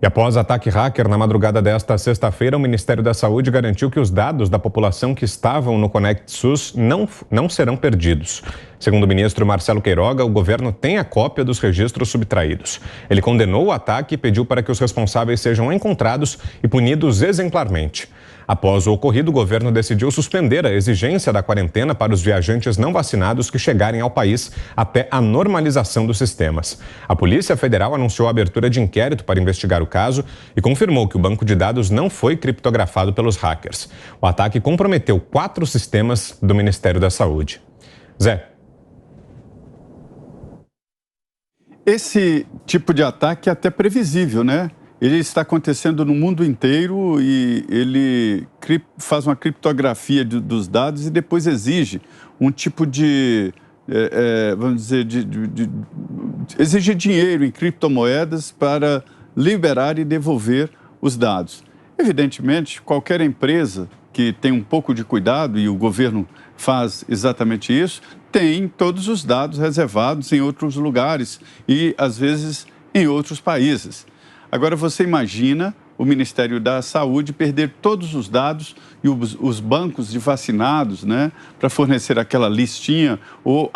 E após ataque hacker na madrugada desta sexta-feira, o Ministério da Saúde garantiu que os dados da população que estavam no Conect SUS não serão perdidos. Segundo o ministro Marcelo Queiroga, o governo tem a cópia dos registros subtraídos. Ele condenou o ataque e pediu para que os responsáveis sejam encontrados e punidos exemplarmente. Após o ocorrido, o governo decidiu suspender a exigência da quarentena para os viajantes não vacinados que chegarem ao país até a normalização dos sistemas. A Polícia Federal anunciou a abertura de inquérito para investigar o caso e confirmou que o banco de dados não foi criptografado pelos hackers. O ataque comprometeu 4 sistemas do Ministério da Saúde. Zé. Esse tipo de ataque é até previsível, né? Ele está acontecendo no mundo inteiro e ele faz uma criptografia dos dados e depois exige um tipo de, vamos dizer, exige dinheiro em criptomoedas para liberar e devolver os dados. Evidentemente, qualquer empresa que tem um pouco de cuidado, e o governo faz exatamente isso, tem todos os dados reservados em outros lugares e, às vezes, em outros países. Agora, você imagina o Ministério da Saúde perder todos os dados e os bancos de vacinados, né, para fornecer aquela listinha ou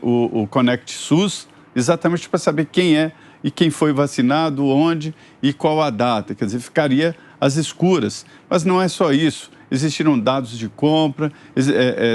o Conect SUS, exatamente para saber quem é e quem foi vacinado, onde e qual a data. Quer dizer, ficaria às escuras. Mas não é só isso. Existiram dados de compra,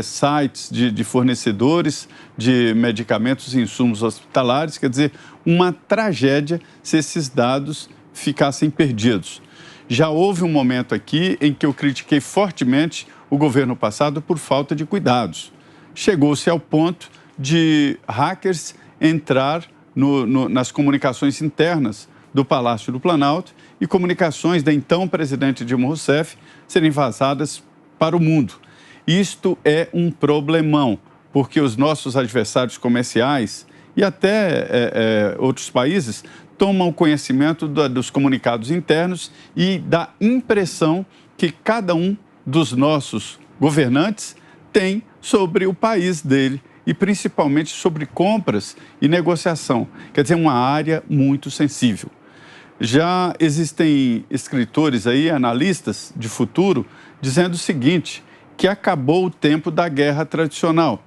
sites de fornecedores de medicamentos e insumos hospitalares. Quer dizer, uma tragédia se esses dados ficassem perdidos. Já houve um momento aqui em que eu critiquei fortemente o governo passado por falta de cuidados. Chegou-se ao ponto de hackers entrar nas comunicações internas do Palácio do Planalto e comunicações da então presidente Dilma Rousseff serem vazadas para o mundo. Isto é um problemão, porque os nossos adversários comerciais e até outros países tomam conhecimento dos comunicados internos e da impressão que cada um dos nossos governantes tem sobre o país dele e principalmente sobre compras e negociação. Quer dizer, uma área muito sensível. Já existem escritores aí, analistas de futuro, dizendo o seguinte, que acabou o tempo da guerra tradicional.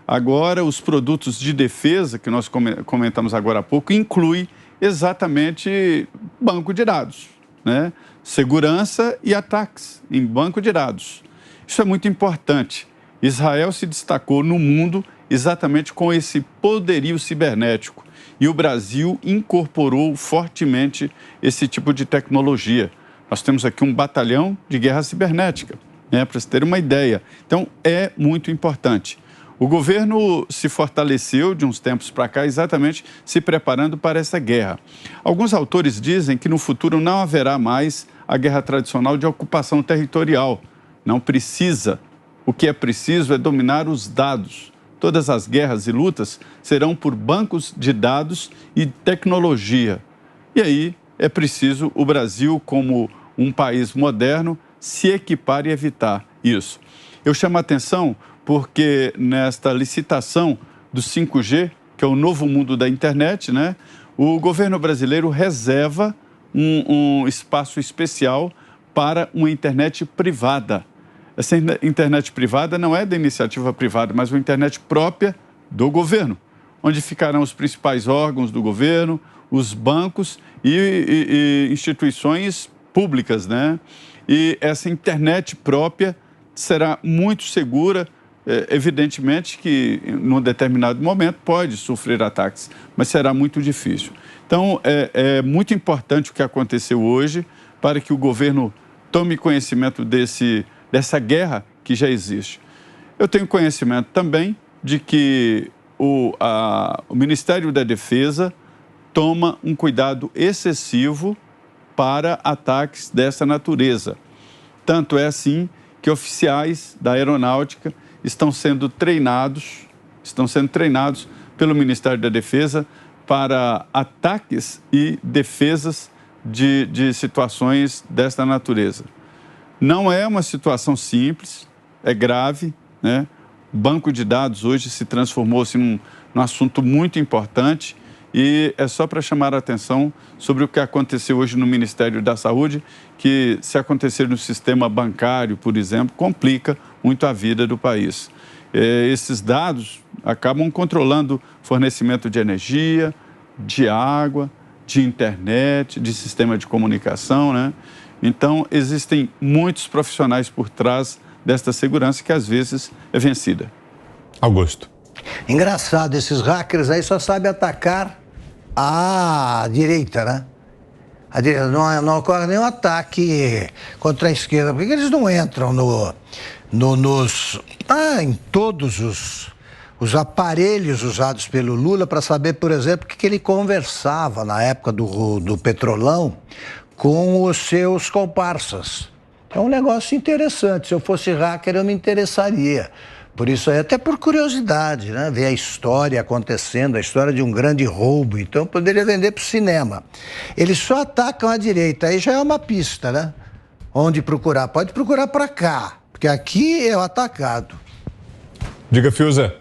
Agora, os produtos de defesa, que nós comentamos agora há pouco, inclui exatamente banco de dados, né? Segurança e ataques em banco de dados. Isso é muito importante. Israel se destacou no mundo exatamente com esse poderio cibernético. E o Brasil incorporou fortemente esse tipo de tecnologia. Nós temos aqui um batalhão de guerra cibernética, né, para você ter uma ideia. Então, é muito importante. O governo se fortaleceu de uns tempos para cá exatamente se preparando para essa guerra. Alguns autores dizem que no futuro não haverá mais a guerra tradicional de ocupação territorial. Não precisa. O que é preciso é dominar os dados. Todas as guerras e lutas serão por bancos de dados e tecnologia. E aí é preciso o Brasil, como um país moderno, se equipar e evitar isso. Eu chamo a atenção porque nesta licitação do 5G, que é o novo mundo da internet, né, o governo brasileiro reserva um espaço especial para uma internet privada. Essa internet privada não é da iniciativa privada, mas uma internet própria do governo, onde ficarão os principais órgãos do governo, os bancos e instituições públicas, né? E essa internet própria será muito segura, evidentemente que num determinado momento pode sofrer ataques, mas será muito difícil. Então, é muito importante o que aconteceu hoje para que o governo tome conhecimento dessa guerra que já existe. Eu tenho conhecimento também de que o Ministério da Defesa toma um cuidado excessivo para ataques dessa natureza. Tanto é assim que oficiais da aeronáutica estão sendo treinados pelo Ministério da Defesa para ataques e defesas de situações desta natureza. Não é uma situação simples, é grave, né? O banco de dados hoje se transformou-se num assunto muito importante E é só para chamar a atenção sobre o que aconteceu hoje no Ministério da Saúde, que se acontecer no sistema bancário, por exemplo, complica muito a vida do país. Esses dados acabam controlando fornecimento de energia, de água, de internet, de sistema de comunicação, né? Então, existem muitos profissionais por trás desta segurança que às vezes é vencida. Augusto. Engraçado, esses hackers aí só sabem atacar a direita, né? A direita, não ocorre nenhum ataque contra a esquerda, porque eles não entram em todos os aparelhos usados pelo Lula para saber, por exemplo, o que ele conversava na época do Petrolão com os seus comparsas. É um negócio interessante. Se eu fosse hacker, eu me interessaria. Por isso aí, até por curiosidade, né? Ver a história acontecendo, a história de um grande roubo. Então, eu poderia vender para o cinema. Eles só atacam a direita. Aí já é uma pista, né? Onde procurar? Pode procurar para cá, porque aqui é o atacado. Diga, Fiuza.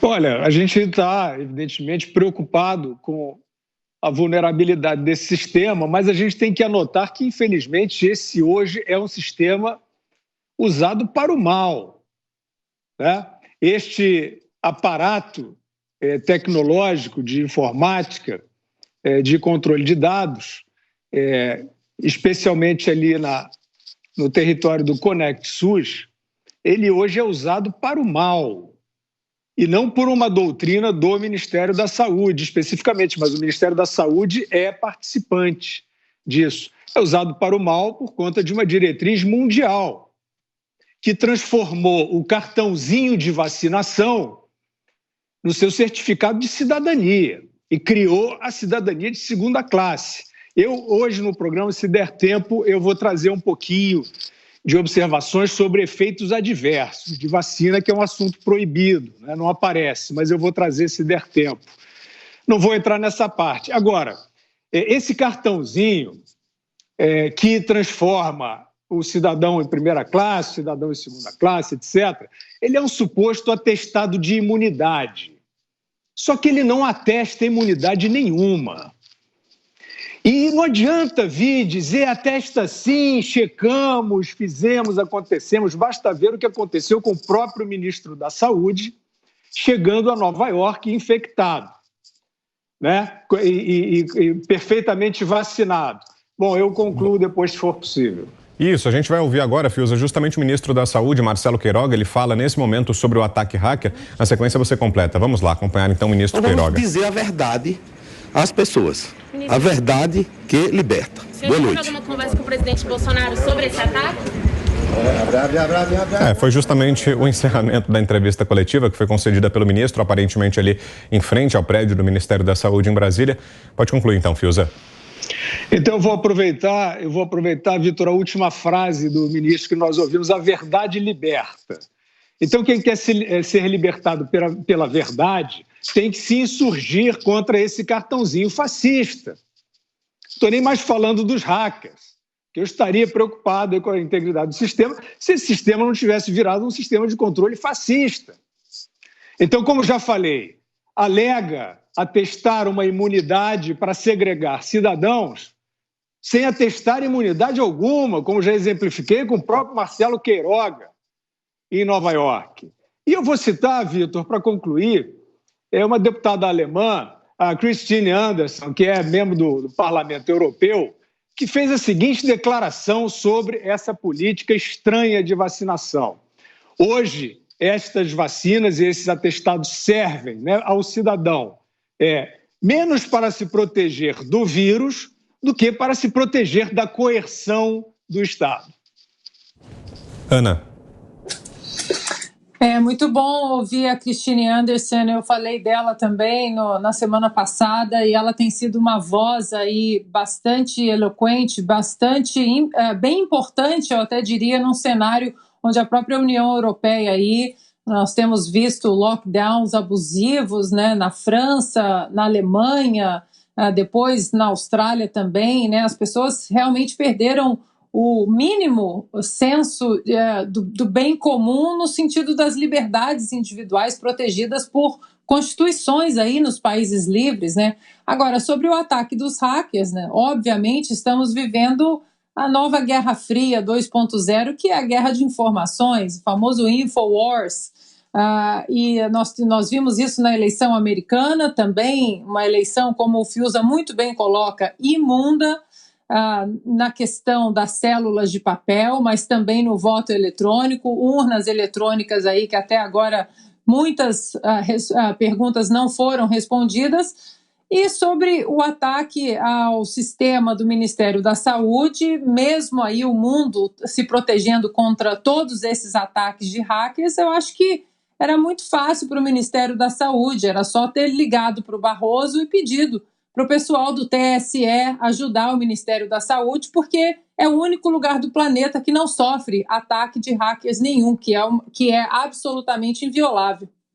Olha, a gente está, evidentemente, preocupado com a vulnerabilidade desse sistema, mas a gente tem que anotar que, infelizmente, esse hoje é um sistema usado para o mal. Né? Este aparato tecnológico de informática, de controle de dados, especialmente ali no território do Conect SUS, ele hoje é usado para o mal. E não por uma doutrina do Ministério da Saúde, especificamente, mas o Ministério da Saúde é participante disso. É usado para o mal por conta de uma diretriz mundial, que transformou o cartãozinho de vacinação no seu certificado de cidadania e criou a cidadania de segunda classe. Eu, hoje, no programa, se der tempo, eu vou trazer um pouquinho de observações sobre efeitos adversos de vacina, que é um assunto proibido, né? Não aparece, mas eu vou trazer se der tempo. Não vou entrar nessa parte. Agora, esse cartãozinho que transforma o cidadão em primeira classe, cidadão em segunda classe, etc., ele é um suposto atestado de imunidade. Só que ele não atesta imunidade nenhuma. E não adianta vir dizer atesta sim, checamos, fizemos, acontecemos. Basta ver o que aconteceu com o próprio ministro da Saúde chegando a Nova York infectado, né? E perfeitamente vacinado. Bom, eu concluo depois, se for possível. Isso, a gente vai ouvir agora, Fiuza, justamente o ministro da Saúde, Marcelo Queiroga, ele fala nesse momento sobre o ataque hacker. Na sequência você completa. Vamos lá, acompanhar então o ministro Queiroga. Vamos dizer a verdade às pessoas. A verdade que liberta. Boa noite. Você teve alguma conversa com o presidente Bolsonaro sobre esse ataque? Foi justamente o encerramento da entrevista coletiva que foi concedida pelo ministro, aparentemente ali em frente ao prédio do Ministério da Saúde em Brasília. Pode concluir então, Fiuza. Então eu vou aproveitar, Vitor, a última frase do ministro que nós ouvimos: a verdade liberta. Então quem quer ser libertado pela verdade tem que se insurgir contra esse cartãozinho fascista. Estou nem mais falando dos hackers, que eu estaria preocupado com a integridade do sistema se esse sistema não tivesse virado um sistema de controle fascista. Então, como já falei, alega atestar uma imunidade para segregar cidadãos sem atestar imunidade alguma, como já exemplifiquei com o próprio Marcelo Queiroga em Nova York. E eu vou citar, Vitor, para concluir, uma deputada alemã, a Christine Anderson, que é membro do Parlamento Europeu, que fez a seguinte declaração sobre essa política estranha de vacinação. Hoje, estas vacinas e esses atestados servem, né, ao cidadão menos para se proteger do vírus do que para se proteger da coerção do Estado. Ana. É muito bom ouvir a Christine Anderson, eu falei dela também na semana passada e ela tem sido uma voz aí bastante eloquente, bem importante, eu até diria, num cenário onde a própria União Europeia aí, nós temos visto lockdowns abusivos, né, na França, na Alemanha, depois na Austrália também, né, as pessoas realmente perderam o mínimo senso do bem comum no sentido das liberdades individuais protegidas por constituições aí nos países livres, né? Agora, sobre o ataque dos hackers, né? Obviamente estamos vivendo a nova Guerra Fria 2.0, que é a guerra de informações, o famoso Infowars. E nós vimos isso na eleição americana também, uma eleição, como o Fiuza muito bem coloca, imunda, na questão das células de papel, mas também no voto eletrônico, urnas eletrônicas aí que até agora muitas perguntas não foram respondidas. E sobre o ataque ao sistema do Ministério da Saúde, mesmo aí o mundo se protegendo contra todos esses ataques de hackers, eu acho que era muito fácil para o Ministério da Saúde, era só ter ligado para o Barroso e pedido para o pessoal do TSE ajudar o Ministério da Saúde, porque é o único lugar do planeta que não sofre ataque de hackers nenhum, que é absolutamente inviolável.